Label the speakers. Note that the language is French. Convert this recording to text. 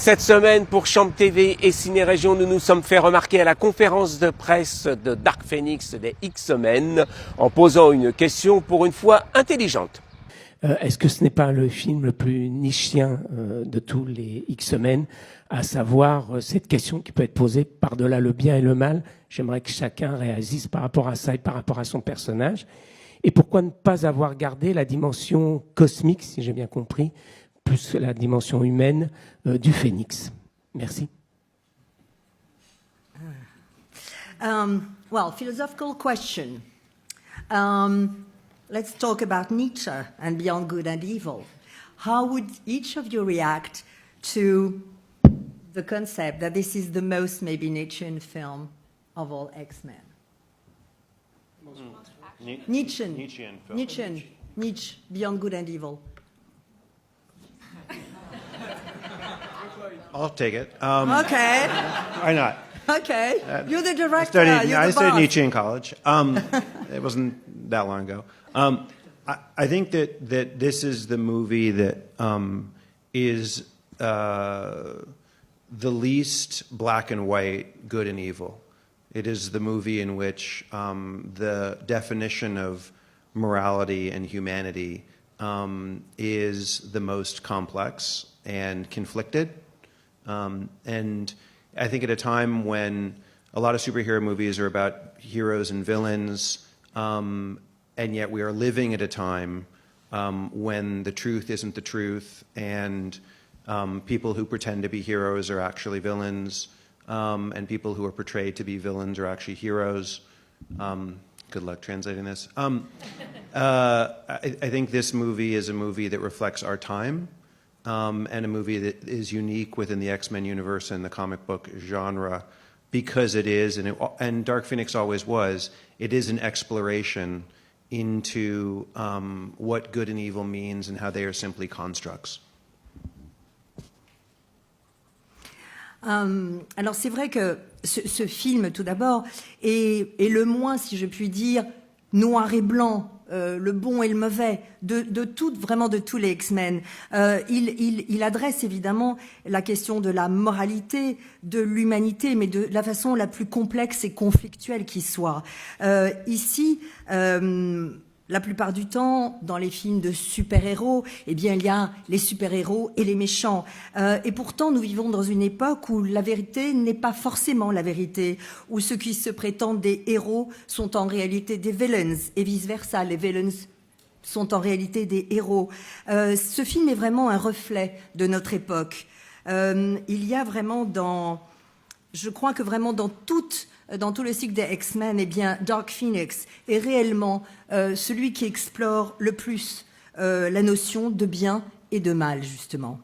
Speaker 1: Cette semaine, pour Champ TV et Ciné Région, nous nous sommes fait remarquer à la conférence de presse de Dark Phoenix des X-Men en posant une question pour une fois intelligente. Est-ce que ce n'est pas le film le plus nichien de tous les X-Men, à savoir cette question qui peut être posée par-delà le bien et le mal? J'aimerais que chacun réagisse par rapport à ça et par rapport à son personnage. Et pourquoi ne pas avoir gardé la dimension cosmique, si j'ai bien compris, plus la dimension humaine du Phénix? Merci.
Speaker 2: Well, philosophical question. Let's talk about Nietzsche and Beyond Good and Evil. How would each of you react to the concept that this is the most maybe Nietzschean film of all X-Men? Nietzschean film. Nietzsche, Beyond Good and Evil.
Speaker 3: I'll take it.
Speaker 2: Okay.
Speaker 3: Why not?
Speaker 2: Okay. You're the director.
Speaker 3: I studied Nietzsche in college. It wasn't that long ago. I think that this is the movie that is the least black and white, good and evil. It is the movie in which the definition of morality and humanity is the most complex and conflicted. And I think at a time when a lot of superhero movies are about heroes and villains, and yet we are living at a time when the truth isn't the truth, and people who pretend to be heroes are actually villains, and people who are portrayed to be villains are actually heroes. Good luck translating this. I think this movie is a movie that reflects our time, and a movie that is unique within the X-Men universe and the comic book genre, because it is, and Dark Phoenix always was, it is an exploration into what good and evil means and how they are simply constructs.
Speaker 2: Alors c'est vrai que ce film, tout d'abord, est le moins, si je puis dire, noir et blanc, le bon et le mauvais, vraiment de tous les X-Men. Il adresse évidemment la question de la moralité, de l'humanité, mais de la façon la plus complexe et conflictuelle qui soit. Ici, la plupart du temps, dans les films de super-héros, eh bien, il y a les super-héros et les méchants. Et pourtant, nous vivons dans une époque où la vérité n'est pas forcément la vérité, où ceux qui se prétendent des héros sont en réalité des villains, et vice-versa. Les villains sont en réalité des héros. Ce film est vraiment un reflet de notre époque. Il y a vraiment je crois que vraiment dans tout le cycle des X-Men, eh bien, Dark Phoenix est réellement celui qui explore le plus la notion de bien et de mal, justement.